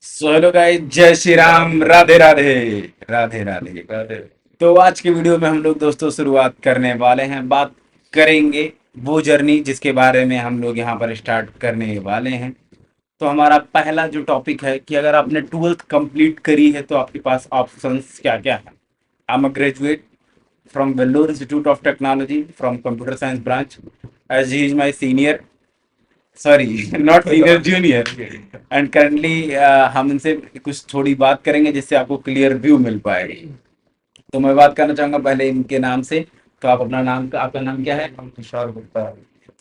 So hello guys, जय श्री राम, राधे राधे। राधे राधे राधे। तो आज की वीडियो में हम लोग दोस्तों शुरुआत करने वाले हैं, बात करेंगे वो जर्नी जिसके बारे में हम लोग यहाँ पर स्टार्ट करने वाले हैं। तो हमारा पहला जो टॉपिक है कि अगर आपने ट्वेल्थ कंप्लीट करी है तो आपके पास ऑप्शंस क्या क्या है। I am a graduate from Vellore Institute of Technology from computer science branch, as he is my senior, sorry not senior, junior. And currently हम इनसे कुछ थोड़ी बात करेंगे जिससे आपको क्लियर व्यू मिल पाएगी। तो मैं बात करना चाहूंगा पहले इनके नाम से। तो आप अपना नाम, आपका नाम क्या है? हम तुषार गुप्ता।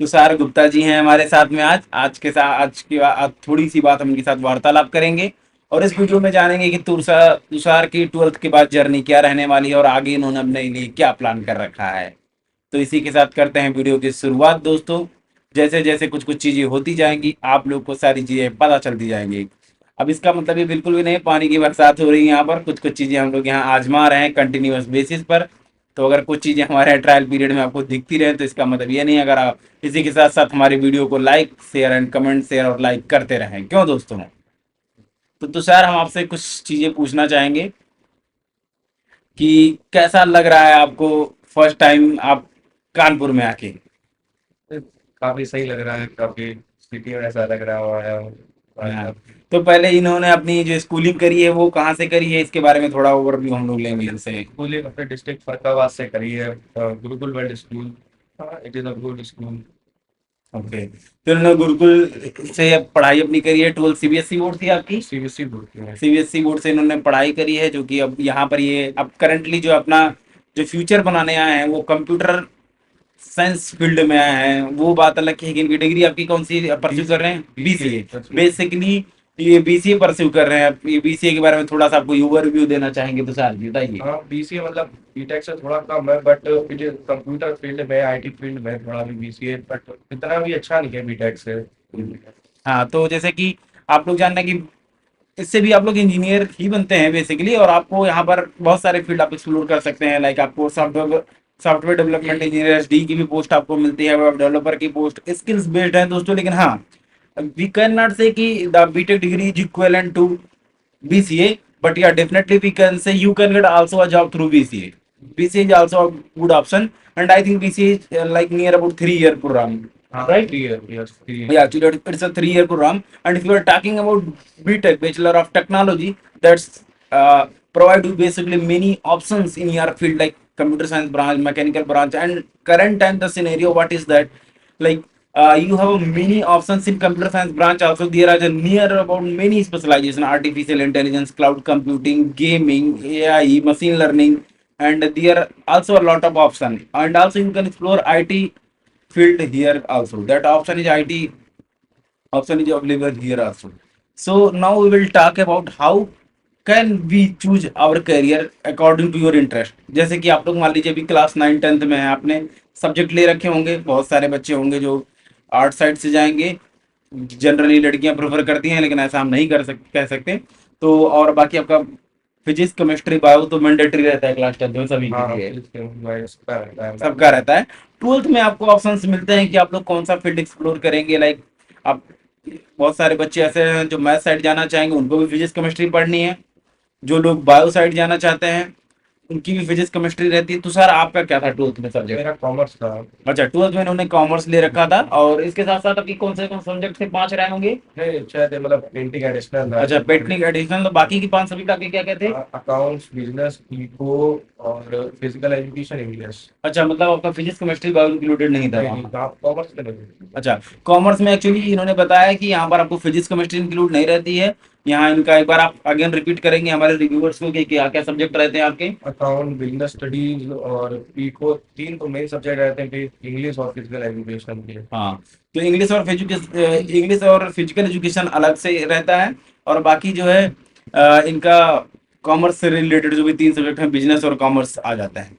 तुषार गुप्ता जी हैं हमारे साथ में। आज थोड़ी सी बात हम इनके साथ वार्तालाप करेंगे और इस वीडियो में जानेंगे कि तुषार की ट्वेल्थ के बाद जर्नी क्या रहने वाली है और आगे इन्होंने अपने लिए क्या प्लान कर रखा है। तो इसी के साथ करते हैं वीडियो की शुरुआत दोस्तों। जैसे जैसे कुछ कुछ चीज़ें होती जाएंगी आप लोग को सारी चीज़ें पता चलती जाएंगी। अब इसका मतलब ये बिल्कुल भी नहीं पानी की बरसात हो रही है, यहाँ पर कुछ कुछ चीज़ें हम लोग यहाँ आजमा रहे हैं कंटिन्यूअस बेसिस पर। तो अगर कुछ चीज़ें हमारे ट्रायल पीरियड में आपको दिखती रहे तो इसका मतलब ये नहीं, अगर आप इसी के साथ साथ हमारी वीडियो को like share and comment share और लाइक करते रहें, क्यों दोस्तों। तो तुषार, हम आपसे कुछ चीज़ें पूछना चाहेंगे कि कैसा लग रहा है आपको फर्स्ट टाइम आप कानपुर में आके। काफी सही लग रहा है, काफी सिटी में ऐसा लग रहा हुआ है। हाँ। तो पहले इन्होंने अपनी जो स्कूलिंग करी है वो कहाँ से करी है, इसके बारे में थोड़ा ओवरव्यू हम लोग लेंगे इनसे। स्कूलिंग अपने डिस्ट्रिक्ट फरक्काबाद से करी है, Gurukul world school. It is a good school. Okay, तो इन्होंने गुरुकुल से पढ़ाई अपनी करी है। ट्वेल्थ सीबीएसई बोर्ड थी आपकी? सीबीएसई बोर्ड की है। सीबीएसई बोर्ड से इन्होंने पढ़ाई करी है, जो कि अब यहाँ पर ये अब करंटली जो अपना जो फ्यूचर बनाने आए हैं वो कंप्यूटर साइंस फील्ड में आए हैं। वो बात अलग है कि इनकी डिग्री आपकी कौन सी परस्यू कर रहे हैं? बीसीए। बेसिकली ये बीसीए परस्यू कर रहे हैं। ये बीसीए के बारे में थोड़ा सा आपको ओवरव्यू देना चाहेंगे तो सर जी बताइए। हाँ, बीसीए मतलब बीटेक से थोड़ा कम है, but it is computer field में, आईटी फील्ड में थोड़ा भी बीसीए, बट इतना भी अच्छा नहीं है बीटेक से। हाँ, तो जैसे कि आप लोग जानना कि इससे भी आप लोग इंजीनियर ही बनते हैं बेसिकली, और आपको यहाँ पर बहुत सारे फील्ड आप एक्सप्लोर कर सकते हैं। लाइक आपको सॉफ्टवेयर डेवलपमेंट इंजीनियर एसडी की भी पोस्ट आपको मिलती है, वेब डेवलपर की पोस्ट। स्किल्स बेस्ड है दोस्तों, लेकिन हाँ, वी कैन नॉट से कि the BTech degree is equivalent to BCA, but yeah, definitely we can say you can get also a job through BCA. BCA is also a good option, and I think BCA is like near about 3 year program, हाँ, right? 3 year, yes, 3 year। Yeah, actually it's a 3 year program, and if you are talking about BTech, Bachelor of Technology, that's provide you basically many options in your field like computer science branch, mechanical branch, and current time the scenario what is that, like you have many options in computer science branch also. There are near about many specialization: artificial intelligence, cloud computing, gaming, AI, machine learning, and there are also a lot of option. And also you can explore IT field here also. That option is IT option is available here also. So now we will talk about how can we choose our career according to your interest. जैसे कि आप लोग मान लीजिए अभी class 9 10th में है, आपने सब्जेक्ट ले रखे होंगे। बहुत सारे बच्चे होंगे जो आर्ट साइड से जाएंगे, जनरली लड़कियां प्रेफर करती हैं, लेकिन ऐसा हम नहीं कह सकते। तो और बाकी आपका फिजिक्स केमिस्ट्री बायो तो मैंडेटरी रहता है क्लास 10th में सभी के हाँ, लिए, फिजिक्स केमिस्ट्री सबका रहता है। सबका रहता है। ट्वेल्थ में आपको ऑप्शंस मिलते हैं कि आप लोग कौन सा फील्ड एक्सप्लोर करेंगे। लाइक आप, बहुत सारे बच्चे ऐसे हैं जो मैथ साइड जाना चाहेंगे, उनको भी फिजिक्स केमिस्ट्री पढ़नी है। जो लोग बायो साइड जाना चाहते हैं उनकी भी फिजिक्स केमिस्ट्री रहती है। तो सर आपका क्या था ट्वेल्थ में सब्जेक्ट? मेरा कॉमर्स था। अच्छा, ट्वेल्थ में इन्होंने कॉमर्स ले रखा था, और इसके साथ साथ अभी कौन से सब्जेक्ट से 5 रहे होंगे? नहीं, शायद ये मतलब पेंटिंग एडिशनल है। अच्छा, पेटनिक एडिशनल। तो बाकी की 5 सब्जेक्ट आपके क्या क्या थे? अकाउंट्स, बिजनेस, इको और फिजिकल एजुकेशन, इंग्लिश। अच्छा, मतलब आपका फिजिक्स केमिस्ट्री बायो इंक्लूडेड नहीं था वहाँ? आप कॉमर्स में नहीं। अच्छा, कॉमर्स में एक्चुअली इन्होंने बताया कि यहाँ पर आपको फिजिक्स केमिस्ट्री इंक्लूड नहीं रहती है। यहाँ इनका एक बार आप अगेन रिपीट करेंगे हमारे रिव्यूअर्स को कि क्या क्या सब्जेक्ट रहते हैं आपके? अकाउंट, बिजनेस स्टडीज और इको, 3 तो मेन सब्जेक्ट रहते हैं, फिर इंग्लिश और फिजिकल एजुकेशन के। हाँ, तो इंग्लिश और फिजिकल एजुकेशन अलग से रहता है, और बाकी जो है इनका कॉमर्स से रिलेटेड जो भी 3 सब्जेक्ट हैं, बिजनेस और कॉमर्स आ जाता है।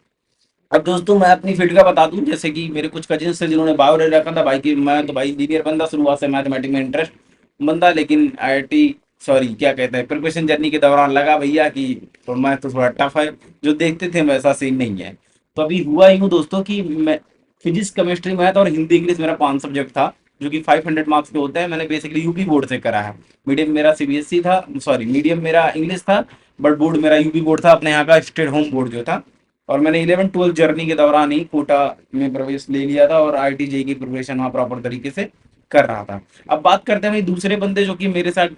अब दोस्तों मैं अपनी फील्ड का बता दूं, जैसे कि मेरे कुछ कजिन्स थे जिन्होंने बायो ले रखा था। भाई की मैं तो भाई इंजीनियर बंदा, शुरुआत से मैथमेटिक्स में इंटरेस्ट बंदा, लेकिन आईआईटी सॉरी क्या कहते हैं प्रिपरेशन जर्नी के दौरान लगा भैया कि तो मैं तो थोड़ा टफ है, जो देखते थे वैसा सीन नहीं है। तो अभी हुआ यूँ दोस्तों कि मैं फिजिक्स केमिस्ट्री मैथ और हिंदी इंग्लिश मेरा 5 सब्जेक्ट था। जो कि 500 मार्क्स के होते हैं, मैंने बेसिकली यूपी बोर्ड से करा है। मीडियम मेरा सीबीएसई था, सॉरी मीडियम मेरा इंग्लिश था, बट बोर्ड मेरा यूपी बोर्ड था, अपने यहाँ का स्टेट होम बोर्ड जो था। और मैंने 11-12 जर्नी के दौरान ही कोटा में प्रवेश ले लिया था और आईटी जेई की प्रिपरेशन वहाँ प्रॉपर तरीके से कर रहा था। अब बात करते हैं भाई दूसरे बंदे जो कि मेरे साथ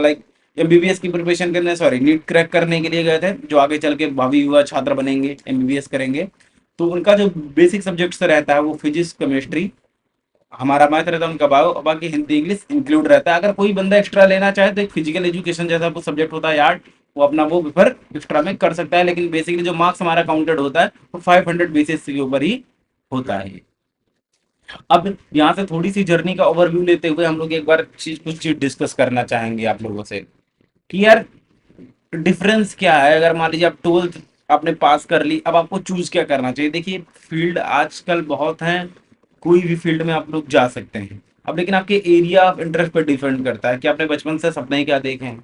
लाइक एमबीबीएस की प्रिपरेशन करने, सॉरी नीट क्रैक करने के लिए गए थे, जो आगे चल के भावी युवा छात्र बनेंगे, एमबीबीएस करेंगे। तो उनका जो बेसिक सब्जेक्ट्स रहता है वो फिजिक्स, केमिस्ट्री, हमारा मैथ रहता है, उनका बायो, बाकी हिंदी इंग्लिश इंक्लूड रहता है। अगर कोई बंदा एक्स्ट्रा लेना चाहे तो एक फिजिकल एजुकेशन जैसा वो सब्जेक्ट होता है आर्ट, वो अपना वो पेपर एक्स्ट्रा में कर सकता है। लेकिन बेसिकली जो मार्क्स हमारा काउंटेड होता है वो 500 बेसिस के ऊपर ही होता है। अब यहाँ से थोड़ी सी जर्नी का ओवरव्यू लेते हुए हम लोग एक बार कुछ चीज डिस्कस करना चाहेंगे आप लोगों से कि यार डिफरेंस क्या है। अगर मान लीजिए आप 12th आपने पास कर ली, अब आपको चूज क्या करना चाहिए। देखिए फील्ड आजकल बहुत हैं, कोई भी फील्ड में आप लोग जा सकते हैं। अब लेकिन आपके एरिया ऑफ इंटरेस्ट पर डिपेंड करता है कि आपने बचपन से सपने क्या देखे हैं।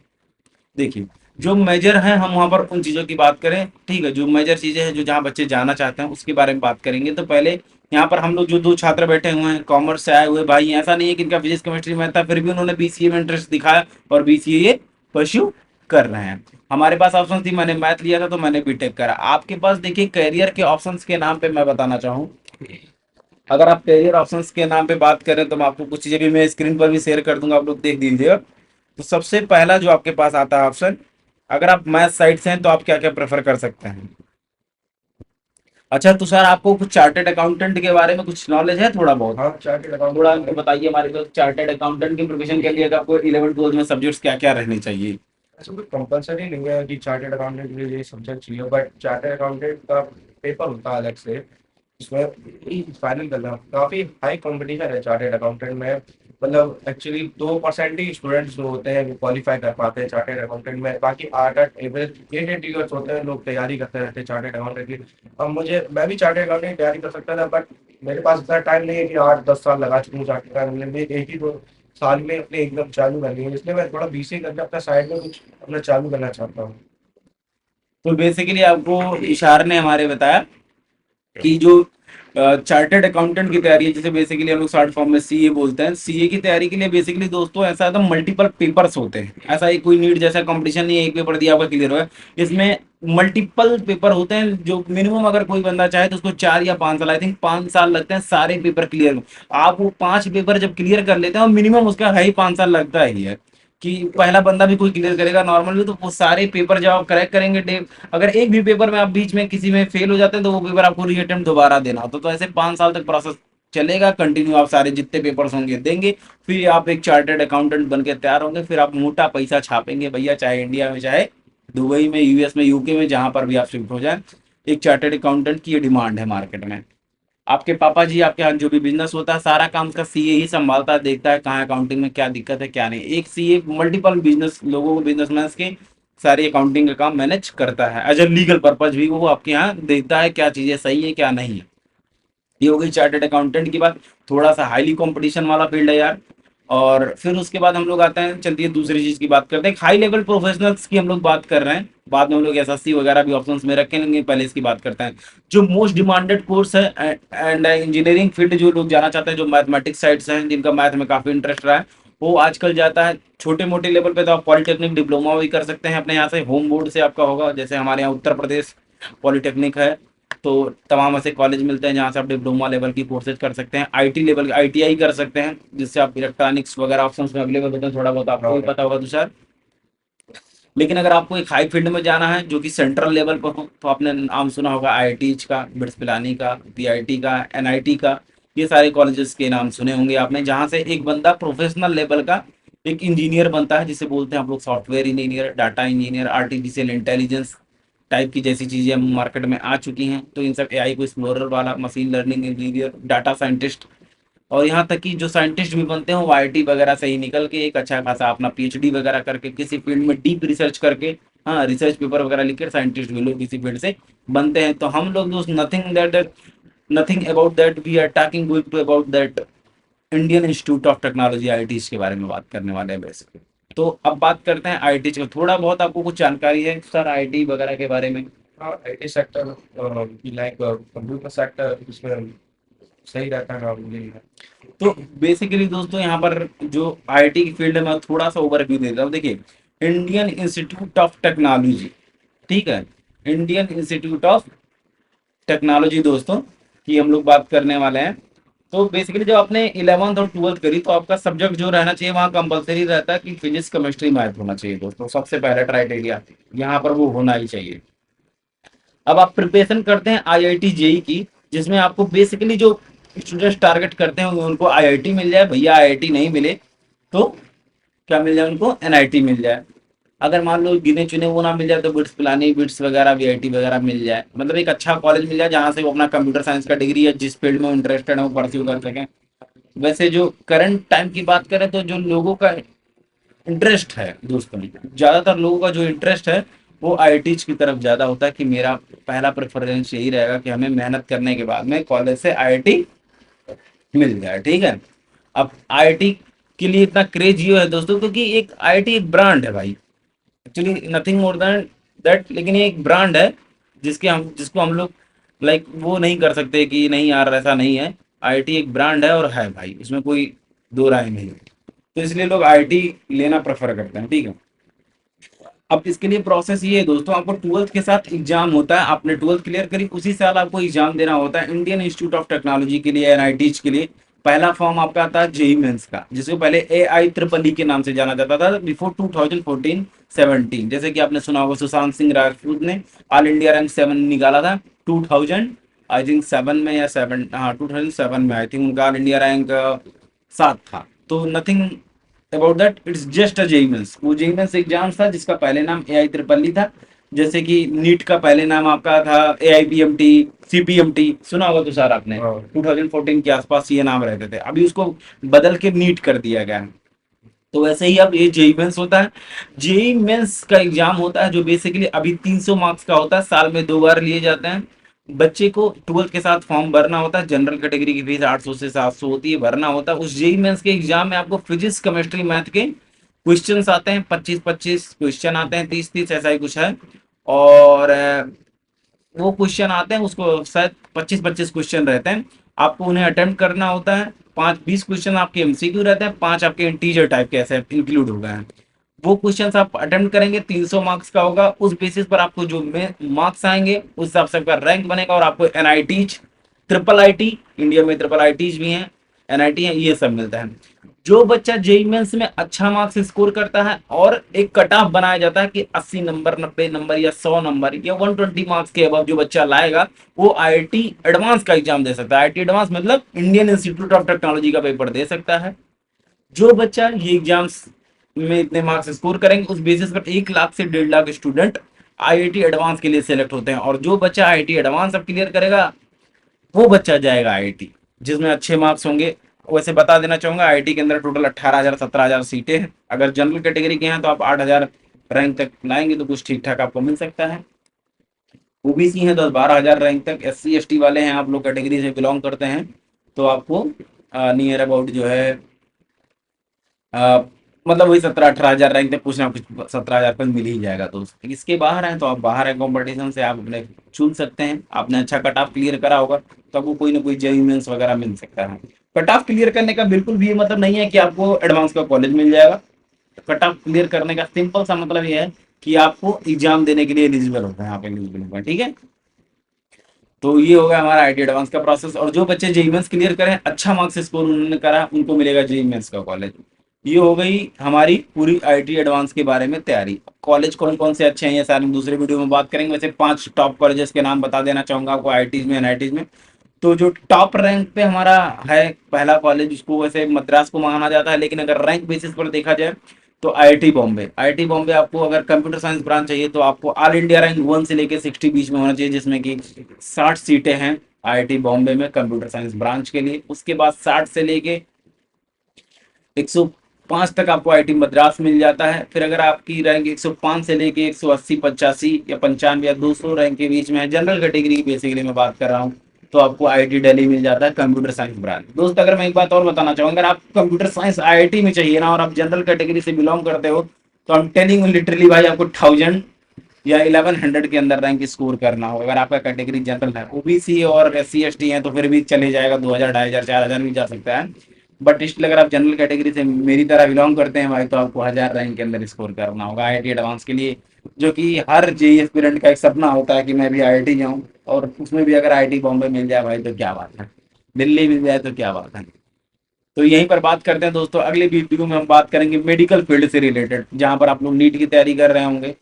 देखिए जो मेजर है हम वहाँ पर उन चीज़ों की बात करें, ठीक है, जो मेजर चीज़ें हैं जो जहाँ बच्चे जाना चाहते हैं उसके बारे में बात करेंगे। तो पहले यहाँ पर हम लोग जो दो छात्र बैठे हुए हैं कॉमर्स से आए हुए भाई, ऐसा नहीं है कि इनका फिजिक्स केमिस्ट्री में था, फिर भी उन्होंने बीसीए में इंटरेस्ट दिखाया और बीसीए परस्यू कर रहे हैं। हमारे पास ऑप्शन थी, मैंने मैथ लिया था तो मैंने बीटेक करा। आपके पास देखिए करियर के ऑप्शंस के नाम पे मैं बताना चाहूँ, अगर आप करियर ऑप्शंस के नाम पे बात करें तो मैं आपको कुछ चीज़ें भी मैं स्क्रीन पर भी शेयर कर दूंगा, आप लोग देख दीजिएगा। तो सबसे पहला जो आपके पास आता है ऑप्शन, अगर आप मैथ साइड से हैं तो आप क्या क्या प्रेफर कर सकते हैं। अच्छा तुषार, आपको कुछ चार्टेड अकाउंटेंट के बारे में कुछ नॉलेज है थोड़ा बहुत? हाँ, चार्टेड थोड़ा अकाउंटेंट हमको है। बताइए हमारे को, चार्टेड अकाउंटेंट की प्रिपरेशन के लिए कि आपको 11-12 में सब्जेक्ट्स क्या क्या रहने चाहिए। ऐसा कोई कंपलसरी नहीं है कि चार्टेड अकाउंटेंट के लिए ये सब्जेक्ट चाहिए, बट चार्टेड अकाउंटेंट का पेपर होता है अलग से, इसमें फाइनल करना काफ़ी हाई कंपटीशन है चार्टेड अकाउंटेंट में। मतलब एक्चुअली 2% ही स्टूडेंट्स जो होते हैं वो क्वालिफाई कर पाते हैं चार्टेड अकाउंटेंट में, बाकी 8-8 एवरेज 8-8 ईयर्स होते हैं लोग तैयारी करते रहते हैं चार्टेड अकाउंटेंट की। अब मैं भी चार्टेड अकाउंटेंट की तैयारी कर सकता था, बट मेरे पास इतना टाइम नहीं है कि 8-10 साल लगा चुकूँ चार्टेड अकाउंटेंट में, एक ही 2 साल में अपने एकदम चालू करनी है, इसलिए मैं थोड़ा बीसीए करके अपना साइड में कुछ अपना चालू करना चाहता हूँ। तो बेसिकली आपको इशार ने हमारे बताया कि जो चार्टर्ड अकाउंटेंट की तैयारी है, जिसे बेसिकली हम लोग शॉर्ट फॉर्म में सीए बोलते हैं, सीए की तैयारी के लिए बेसिकली दोस्तों ऐसा है तो मल्टीपल पेपर्स होते हैं। ऐसा ही कोई नीट जैसा कंपटीशन नहीं है एक पेपर दिया आपका क्लियर हुआ है। इसमें मल्टीपल पेपर होते हैं, जो मिनिमम अगर कोई बंदा चाहे तो उसको 4 या 5 साल, आई थिंक 5 साल लगते हैं सारे पेपर क्लियर में। आप वो 5 पेपर जब क्लियर कर लेते हैं, और मिनिमम उसका है ही 5 साल लगता ही है कि पहला बंदा भी कोई क्लियर करेगा नॉर्मल भी, तो वो सारे पेपर जब आप क्रैक करेंगे डे, अगर एक भी पेपर में आप बीच में किसी में फेल हो जाते हैं तो वो पेपर आपको री अटेम्प्ट दोबारा देना होता है। तो ऐसे 5 साल तक प्रोसेस चलेगा कंटिन्यू, आप सारे जितने पेपर्स होंगे देंगे, फिर आप एक चार्टर्ड अकाउंटेंट बन के तैयार होंगे, फिर आप मोटा पैसा छापेंगे भैया, चाहे इंडिया में, चाहे दुबई में, यूएस में, यूके में, जहां पर भी आप शिफ्ट हो जाए। एक चार्टर्ड अकाउंटेंट की ये डिमांड है मार्केट में। आपके पापा जी आपके यहाँ जो भी बिजनेस होता है सारा काम उसका सीए ही संभालता है, देखता है कहाँ अकाउंटिंग में क्या दिक्कत है क्या नहीं। एक सीए मल्टीपल बिजनेस लोगों को, बिजनेसमैन के सारी अकाउंटिंग का काम मैनेज करता है। एज अ लीगल पर्पज भी वो आपके यहाँ देखता है क्या चीज़ें सही है क्या नहीं है। ये हो गई चार्टर्ड अकाउंटेंट की बात। थोड़ा सा हाईली कंपटीशन वाला फील्ड है यार। और फिर उसके बाद हम लोग आते हैं, चलिए दूसरी चीज की बात करते हैं, हाई लेवल प्रोफेशनल्स की हम लोग बात कर रहे हैं। बाद में हम लोग एसएससी वगैरह भी ऑप्शंस में रखेंगे, पहले इसकी बात करते हैं। जो मोस्ट डिमांडेड कोर्स है एंड इंजीनियरिंग फील्ड जो लोग जाना चाहते हैं, जो मैथमेटिक्स साइड्स हैं, जिनका मैथ में काफी इंटरेस्ट रहा है, वो आजकल जाता है छोटे मोटे लेवल पे। तो आप पॉलिटेक्निक डिप्लोमा भी कर सकते हैं अपने यहाँ से, होम बोर्ड से आपका होगा, जैसे हमारे यहाँ उत्तर प्रदेश पॉलिटेक्निक है। तो तमाम ऐसे कॉलेज मिलते हैं जहाँ से आप डिप्लोमा लेवल की कोर्सेज कर सकते हैं, आईटी लेवल आईटीआई कर सकते हैं, जिससे आप इलेक्ट्रॉनिक्स वगैरह ऑप्शंस में अवेलेबल होते हैं, थोड़ा बहुत आपको भी हाँ, पता होगा तुषार। लेकिन अगर आपको एक हाई फील्ड में जाना है जो कि सेंट्रल लेवल पर हो, तो आपने नाम सुना होगा आईआईटीज का, बिट्स पिलानी का, पीआईटी का, एनआईटी का। ये सारे कॉलेजेस के नाम सुने होंगे आपने, जहाँ से एक बंदा प्रोफेशनल लेवल का एक इंजीनियर बनता है, जिसे बोलते हैं आप लोग software engineer, data engineer, artificial intelligence type की जैसी चीज़ें मार्केट में आ चुकी हैं। तो इन सब एआई को एक्सप्लोरर वाला, machine learning engineer, data scientist, और यहाँ तक कि जो साइंटिस्ट भी बनते हैं वो आईटी वगैरह से ही निकल के एक अच्छा खासा अपना पीएचडी वगैरह करके किसी फील्ड में डीप रिसर्च करके, हाँ रिसर्च पेपर वगैरह लिखकर साइंटिस्ट भी लोग किसी फील्ड से बनते हैं। तो हम लोग दोस्त nothing about that, we are talking going to about that Indian Institute of Technology IT के बारे में बात करने वाले हैं बेसिकली। तो अब बात करते हैं आईटी का, थोड़ा बहुत आपको कुछ जानकारी है सर आईटी वगैरह के बारे में? हाँ, IT sector like computer sector, इसमें सही रहता है नॉर्मली। तो बेसिकली दोस्तों यहाँ पर जो आईआईटी की फील्ड है मैं थोड़ा सा ओवरव्यू देता हूँ। देखिए, इंडियन इंस्टीट्यूट ऑफ टेक्नोलॉजी, ठीक है, इंडियन इंस्टीट्यूट ऑफ टेक्नोलॉजी दोस्तों की हम लोग बात करने वाले हैं। तो बेसिकली जब आपने 11th और 12th करी तो आपका सब्जेक्ट जो रहना चाहिए वहाँ कंपलसरी रहता है कि फिजिक्स केमिस्ट्री मैथ होना चाहिए दोस्तों, सबसे पहला क्राइटेरिया यहाँ पर वो होना ही चाहिए। अब आप प्रिपरेशन करते हैं आईआईटी जेई की, जिसमें आपको बेसिकली जो स्टूडेंट्स टारगेट करते हैं उनको आईआईटी मिल जाए, भैया आईआईटी नहीं मिले तो क्या मिल जाए उनको, एनआईटी मिल जाए। अगर मान लो गिने चुने वो ना मिल जाए तो बिट्स पिलानी, बिट्स वगैरह, वीआईटी वगैरह मिल जाए, मतलब एक अच्छा कॉलेज मिल जाए जहाँ से वो अपना कंप्यूटर साइंस का डिग्री या जिस फील्ड में इंटरेस्टेड है वो परस्यू कर सकें। वैसे जो करंट टाइम की बात करें तो जो लोगों का इंटरेस्ट है दोस्तों, ज्यादातर लोगों का जो इंटरेस्ट है वो आईआईटी की तरफ ज्यादा होता है कि मेरा पहला प्रेफरेंस यही रहेगा कि हमें मेहनत करने के बाद में कॉलेज से आईआईटी मिल जाए, ठीक है। अब आईआईटी के लिए इतना क्रेज ये है दोस्तों क्योंकि एक आईआईटी एक ब्रांड है भाई, actually nothing more than that, लेकिन ये एक ब्रांड है जिसको हम लोग लाइक वो नहीं कर सकते कि नहीं यार ऐसा नहीं है। आईआईटी एक ब्रांड है और है भाई, उसमें कोई दो राय नहीं है। तो इसलिए लोग आईआईटी लेना प्रेफर करते हैं, ठीक है। अब इसके लिए प्रोसेस ये है दोस्तों, आपको 12th के साथ एग्जाम होता है, आपने 12th क्लियर करी उसी साल आपको एग्जाम देना होता है इंडियन इंस्टीट्यूट ऑफ टेक्नोलॉजी के लिए, एनआईटी के लिए। पहला फॉर्म आपका आता है जेई मेंस का, जिसको पहले एआई ट्रिपल ई के नाम से जाना जाता था बिफोर 2014-17। जैसे कि आपने सुना होगा सुशांत सिंह राजपूत ने ऑल इंडिया रैंक 7 निकाला था 2000 आई थिंक 7 में या 7, हाँ 2007 में आई थिंक उनका ऑल इंडिया रैंक 7 था। तो nothing about that, it's just a JEE Mains. वो जेई मेंस एग्जाम था जिसका पहले नाम एआई ट्रिपल ई था। जैसे कि नीट का पहले नाम आपका था एआईपीएमटी, सीपीएमटी, सुना होगा तो सर आपने हाँ 2014 के आसपास ये नाम रहते थे, अभी उसको बदल के नीट कर दिया गया है। तो वैसे ही अब ये जेई मेंस होता है। जेई मेंस का एग्जाम होता है जो बेसिकली अभी 300 मार्क्स का होता है, साल में 2 बार लिए जाते हैं। बच्चे को 12th के साथ फॉर्म भरना होता है, जनरल कैटेगरी की फीस 800 से 700 होती है, भरना होता है। उस जेई मेंस के एग्जाम में आपको फिजिक्स केमिस्ट्री मैथ के क्वेश्चंस आते हैं, 25-25 क्वेश्चन आते हैं, 30-30 ऐसा ही कुछ है। और वो क्वेश्चन आते हैं, उसको शायद 25-25 क्वेश्चन रहते हैं, आपको उन्हें अटेम्प्ट करना होता है। 5-20 क्वेश्चन आपके एमसीक्यू रहते हैं, 5 आपके इंटीजर टाइप के ऐसे इंक्लूड हो गए हैं। वो क्वेश्चंस आप अटेम्प्ट करेंगे, 300 मार्क्स का होगा। उस बेसिस पर आपको जो मार्क्स आएंगे उस हिसाब से आपका रैंक बनेगा और आपको एनआईटी, ट्रिपल आईटी, इंडिया में ट्रिपल आईटीज भी हैं, एनआईटी है, ये सब मिलता है। जो बच्चा जेई मेंस में अच्छा मार्क्स स्कोर करता है और एक कट ऑफ बनाया जाता है कि 80 नंबर, 90 नंबर या 100 नंबर या 120 मार्क्स के अब जो बच्चा लाएगा वो आईआईटी एडवांस का एग्जाम दे सकता है। आईआईटी एडवांस मतलब इंडियन इंस्टीट्यूट ऑफ टेक्नोलॉजी का पेपर दे सकता है। जो बच्चा ये एग्जाम्स में इतने मार्क्स स्कोर करेंगे उस बेसिस पर 1 लाख से 1.5 लाख स्टूडेंट आईआईटी एडवांस के लिए सेलेक्ट होते हैं। और जो बच्चा आईआईटी एडवांस अब क्लियर करेगा वो बच्चा जाएगा आईआईटी जिसमें अच्छे मार्क्स होंगे। वैसे बता देना चाहूंगा आईआईटी के अंदर टोटल 18,000 17,000 सीटें हैं। अगर जनरल कैटेगरी के हैं तो आप 8,000 रैंक तक लाएंगे तो कुछ ठीक ठाक आपको मिल सकता है। ओबीसी हैं तो 12,000 रैंक तक, एससी एसटी वाले हैं, आप लोग कैटेगरी से बिलोंग करते हैं तो आपको नियर अबाउट जो है आ, मतलब वही 17-18,000 रैंक तक कुछ ना कुछ 17,000 पर मिल ही जाएगा। तो इसके बाहर हैं तो आप बाहर है कंपटीशन से, आप अपने चुन सकते हैं। आपने अच्छा कट ऑफ क्लियर करा होगा तो आपको कोई ना कोई जेईई मेंस वगैरह मिल सकता है। कट ऑफ क्लियर करने का बिल्कुल भी ये मतलब नहीं है कि आपको एडवांस का कॉलेज मिल जाएगा। कट ऑफ क्लियर करने का सिंपल सा मतलब ये है कि आपको एग्जाम देने के लिए एलिजिबल होता है, आप एलिजिबल होगा, ठीक है। तो ये होगा हमारा आईटी एडवांस का प्रोसेस। और जो बच्चे जेईई मेंस क्लियर करें, अच्छा मार्क्स स्कोर उन्होंने करा, उनको मिलेगा जेईई मेंस का कॉलेज। ये हो गई हमारी पूरी आईटी एडवांस के बारे में तैयारी। कॉलेज कौन कौन से अच्छे हैं ये सारे दूसरे वीडियो में बात करेंगे। वैसे 5 टॉप कॉलेजेस के नाम बता देना चाहूंगा आपको आईटीज में, एनआईटीज में। तो जो टॉप रैंक पे हमारा है पहला कॉलेज, उसको वैसे मद्रास को माना जाता है, लेकिन अगर रैंक बेसिस पर देखा जाए तो आईआईटी बॉम्बे। आईआईटी बॉम्बे आपको अगर कंप्यूटर साइंस ब्रांच चाहिए तो आपको ऑल इंडिया रैंक 1 से लेके 60 बीच में होना चाहिए, जिसमें कि 60 सीटें हैं आईआईटी बॉम्बे में कंप्यूटर साइंस ब्रांच के लिए। उसके बाद 60 से लेके 105 तक आपको आईआईटी मद्रास मिल जाता है। फिर अगर आपकी रैंक 105 से लेके 180 85 या 95 या 200 रैंक के बीच में है, जनरल कैटेगरी की बेसिकली मैं बात कर रहा हूँ, तो आपको आईआईटी दिल्ली मिल जाता है कंप्यूटर साइंस ब्रांच। दोस्त अगर मैं एक बात और बताना चाहूंगा, अगर आप कंप्यूटर साइंस आईआईटी में चाहिए ना और आप जनरल कैटेगरी से बिलोंग करते हो तो आई एम टेलिंग लिटरली भाई आपको 1000 या 1100 के अंदर रैंक स्कोर करना हो। अगर आपका कैटेगरी जनरल है, ओबीसी और SC ST है तो फिर भी चले जाएगा, 2000, 2500, 4000 भी जा सकता है। बट स्टिल अगर आप जनरल कैटेगरी से मेरी तरह बिलोंग करते हैं भाई, तो आपको 1000 रैंक के अंदर स्कोर करना होगा IIT एडवांस के लिए, जो कि हर जेई एस्पिरेंट का एक सपना होता है कि मैं भी IIT जाऊं। और उसमें भी अगर IIT बॉम्बे मिल जाए भाई तो क्या बात है, दिल्ली मिल जाए तो क्या बात है। तो यहीं पर बात करते हैं दोस्तों, अगले वीडियो में हम बात करेंगे मेडिकल फील्ड से रिलेटेड, जहां पर आप लोग नीट की तैयारी कर रहे होंगे,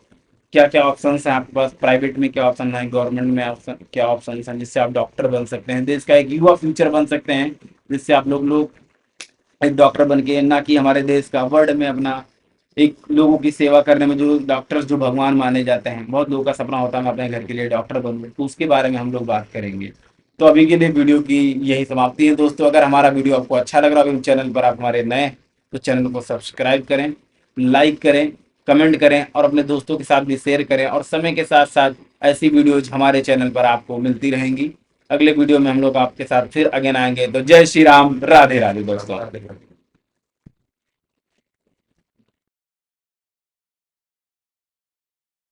क्या क्या ऑप्शंस हैं आपके पास, प्राइवेट में क्या ऑप्शन है, गवर्नमेंट में ऑप्शन क्या ऑप्शन हैं, जिससे आप डॉक्टर बन सकते हैं, देश का एक युवा फ्यूचर बन सकते हैं, जिससे आप लोग एक डॉक्टर बन के, ना कि हमारे देश का वर्ल्ड में अपना एक लोगों की सेवा करने में, जो डॉक्टर्स जो भगवान माने जाते हैं, बहुत लोगों का सपना होता है मैं अपने घर के लिए डॉक्टर बनूं, तो उसके बारे में हम लोग बात करेंगे। तो अभी के लिए वीडियो की यही समाप्ति है दोस्तों। अगर हमारा वीडियो आपको अच्छा लग रहा हो, चैनल पर आप हमारे नए, तो चैनल को सब्सक्राइब करें, लाइक करें, कमेंट करें और अपने दोस्तों के साथ भी शेयर करें। और समय के साथ साथ ऐसी वीडियोज हमारे चैनल पर आपको मिलती रहेंगी। अगले वीडियो में हम लोग आपके साथ फिर अगेन आएंगे। तो जय श्री राम, राधे राधे दोस्तों।